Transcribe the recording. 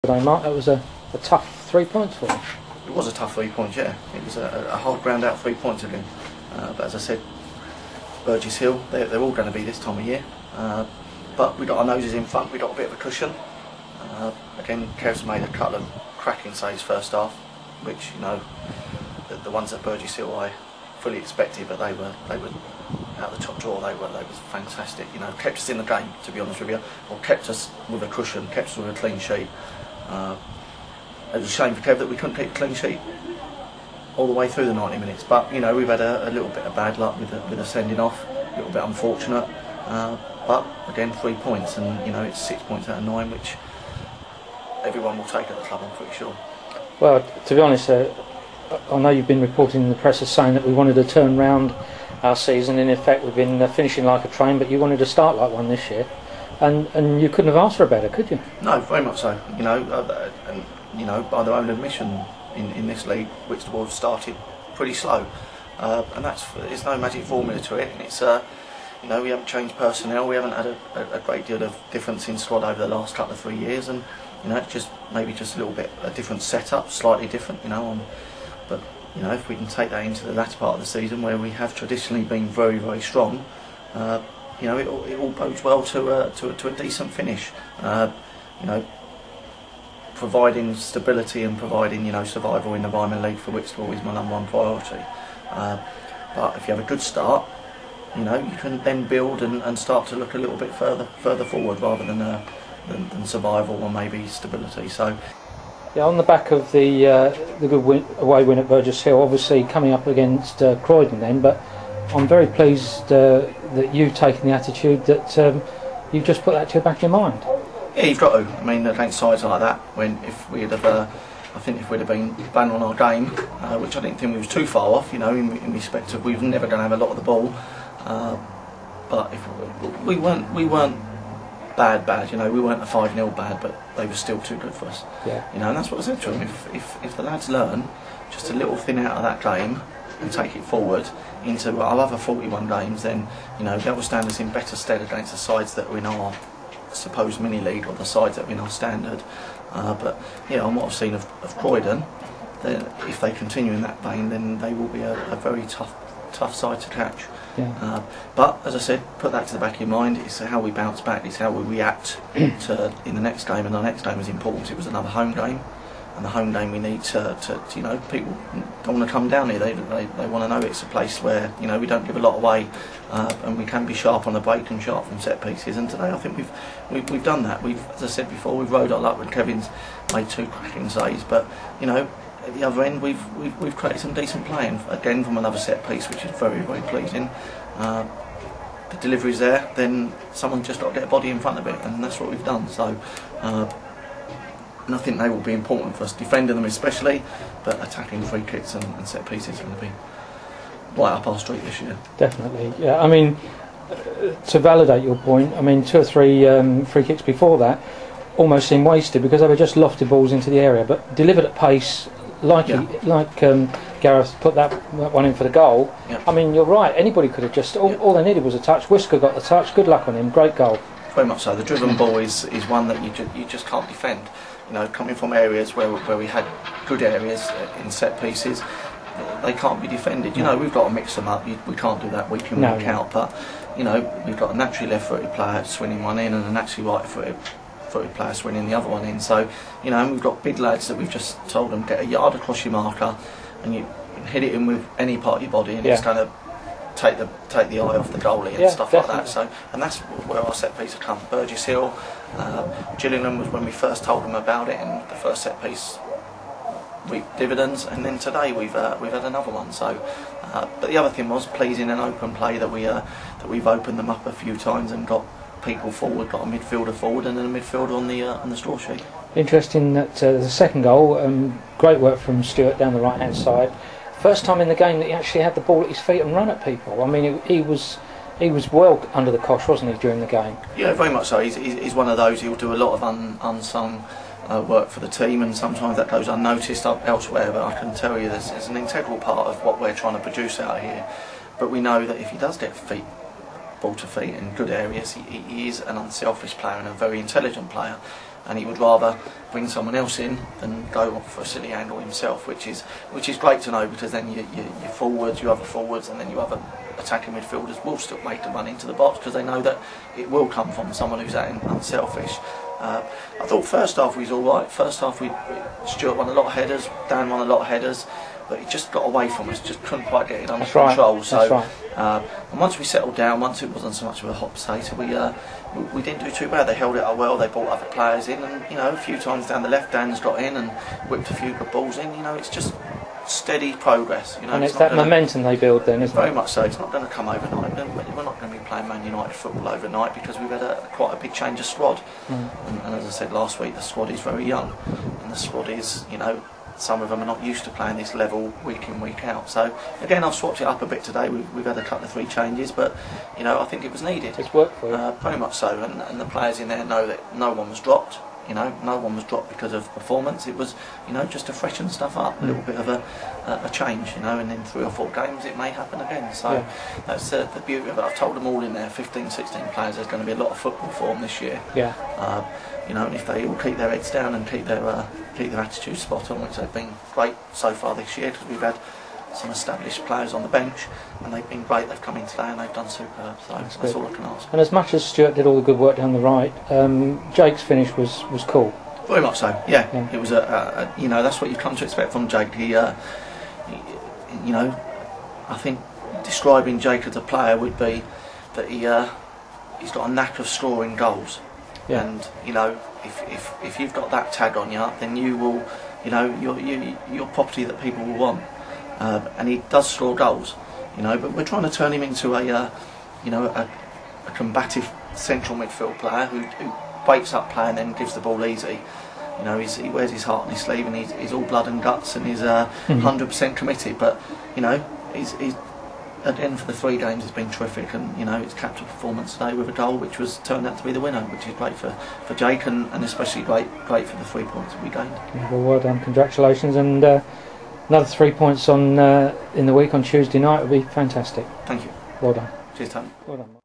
Today, Mark, that was a tough 3 points for you. It was a tough 3 points, yeah. It was a hard ground out 3 points again. But as I said, Burgess Hill, they're all going to be this time of year. But we got our noses in front, we got a bit of a cushion. Again, Kev's made a couple of cracking saves first half, which, you know, the ones at Burgess Hill I fully expected, but they were out the top drawer. They was fantastic. You know, kept us in the game, to be honest with you, or kept us with a cushion, kept us with a clean sheet. It was a shame for Kev that we couldn't keep a clean sheet all the way through the 90 minutes. But you know, we've had a little bit of bad luck with the sending off, a little bit unfortunate. But again, 3 points, and you know, it's 6 points out of 9, which everyone will take at the club, I'm pretty sure. Well, to be honest, I know you've been reporting in the press as saying that we wanted to turn round our season. In effect, we've been finishing like a train, but you wanted to start like one this year, and you couldn't have asked for a better, could you? No, very much so. You know, and you know, by their own admission, in this league, Whitstable have started pretty slow, and it's no magic formula to it. It's you know, we haven't changed personnel, we haven't had a great deal of difference in squad over the last couple of 3 years, and you know, it's just maybe just a little bit a different setup, slightly different, you know. But you know, if we can take that into the latter part of the season, where we have traditionally been very, very strong, you know, it all bodes well to a decent finish. You know, providing stability and providing, you know, survival in the Environment League for Whitstable is my #1 priority. But if you have a good start, you know, you can then build and start to look a little bit further forward rather than survival or maybe stability. So, yeah, on the back of the good away win at Burgess Hill, obviously coming up against Croydon then, but I'm very pleased that you've taken the attitude that you've just put that to the back of your mind. Yeah, you've got to. I mean, against sides like that, if we'd have been bang on our game, which I didn't think we was too far off, you know, in respect of we were never going to have a lot of the ball. But if we weren't bad, you know, we weren't a 5-0 bad, but they were still too good for us. Yeah. You know, and that's what I said to them. If the lads learn just a little thing out of that game and take it forward into our other 41 games, then you know that will stand us in better stead against the sides that are in our supposed mini league, or the sides that are in our standard. But you know, on what I've seen of Croydon, if they continue in that vein, then they will be a very tough side to catch. Yeah. But as I said, put that to the back of your mind. It's how we bounce back. It's how we react to in the next game, and the next game is important. It was another home game, and the home game we need to you know, people don't want to come down here. They want to know it's a place where, you know, we don't give a lot away, and we can be sharp on the break and sharp from set pieces. And today I think we've done that. As I said before, we've rode our luck when Kevin's made 2 cracking saves, but you know, at the other end, we've created some decent play, and again from another set piece, which is very, very pleasing. The delivery's there, then someone's just got to get a body in front of it, and that's what we've done. So, and I think they will be important for us, defending them especially, but attacking free kicks and set pieces is going to be right up our street this year. Definitely, yeah. I mean, to validate your point, I mean, 2 or 3 free kicks before that almost seemed wasted because they were just lofted balls into the area, but delivered at pace. Like Gareth put that one in for the goal. Yeah. I mean, you're right. Anybody could have just. All they needed was a touch. Whisker got the touch. Good luck on him. Great goal. Very much so. The driven ball is one that you just can't defend. You know, coming from areas where we had good areas in set pieces, they can't be defended. You know, we've got to mix them up. We can't do that week in, week out. But you know, we've got a naturally left-footed player swinging one in, and a naturally right-footed player swinging the other one in. So you know, and we've got big lads that we've just told them, get a yard across your marker, and you hit it in with any part of your body, and it's going to take the eye off the goalie and stuff definitely. like that. So, and that's where our set piece have come. Burgess Hill, Gillingham was when we first told them about it, and the first set piece reaped dividends, and then today we've had another one. So, but the other thing was pleasing and open play that we've opened them up a few times and got people forward, got a midfielder forward and then a midfielder on the score sheet. Interesting that the second goal, great work from Stuart down the right hand side. First time in the game that he actually had the ball at his feet and run at people. I mean, he was well under the cosh, wasn't he, during the game? Yeah, very much so. He's one of those. He'll do a lot of unsung work for the team, and sometimes that goes unnoticed elsewhere. But I can tell you, this is an integral part of what we're trying to produce out here. But we know that if he does get ball to feet in good areas, he is an unselfish player and a very intelligent player. and he would rather bring someone else in than go for a silly angle himself, which is great to know, because then your forwards, your other forwards, and then your other attacking midfielders will still make the run into the box, because they know that it will come from someone who's that unselfish. I thought first half we was all right. First half Stuart won a lot of headers, Dan won a lot of headers, but he just got away from us, just couldn't quite get it under control. Right. So, and once we settled down, once it wasn't so much of a hot potato, we didn't do too bad. They held it up well. They brought other players in, and a few times down the left, Dan's got in and whipped a few good balls in. It's just steady progress. And it's that momentum they build then, isn't it? Very much so. It's not going to come overnight. We're not going to be playing Man United football overnight, because we've had quite a big change of squad. And as I said last week, the squad is very young, and the squad is, some of them are not used to playing this level week in, week out. So again, I've swapped it up a bit today. We've had a couple of 3 changes, but I think it was needed. It's worked for you. Very much so, and the players in there know that no one was dropped. No one was dropped because of performance. It was, just to freshen stuff up, a little bit of a change, and in 3 or 4 games it may happen again. So that's the beauty of it. I've told them all in there, 15, 16 players, there's going to be a lot of football for them this year. Yeah. And if they all keep their heads down and keep their attitude spot on, which they've been great so far this year, because we've had some established players on the bench, and they've been great. They've come in today and they've done superb. So that's all I can ask. And as much as Stuart did all the good work down the right, Jake's finish was cool. Very much so. Yeah. It was that's what you've come to expect from Jake. He I think describing Jake as a player would be that he's got a knack of scoring goals. Yeah. And if you've got that tag on you, then you will, you're property that people will want. And he does score goals, but we're trying to turn him into a combative central midfield player who breaks up play and then gives the ball easy. He wears his heart on his sleeve, and he's all blood and guts, and he's 100% committed. But he's at the end for the 3 games, he's been terrific, and it's capped a performance today with a goal which was turned out to be the winner, which is great for Jake, and especially great for the 3 points that we gained. Well done, congratulations, and another 3 points on in the week on Tuesday night would be fantastic. Thank you. Well done. Cheers, Tony. Well done.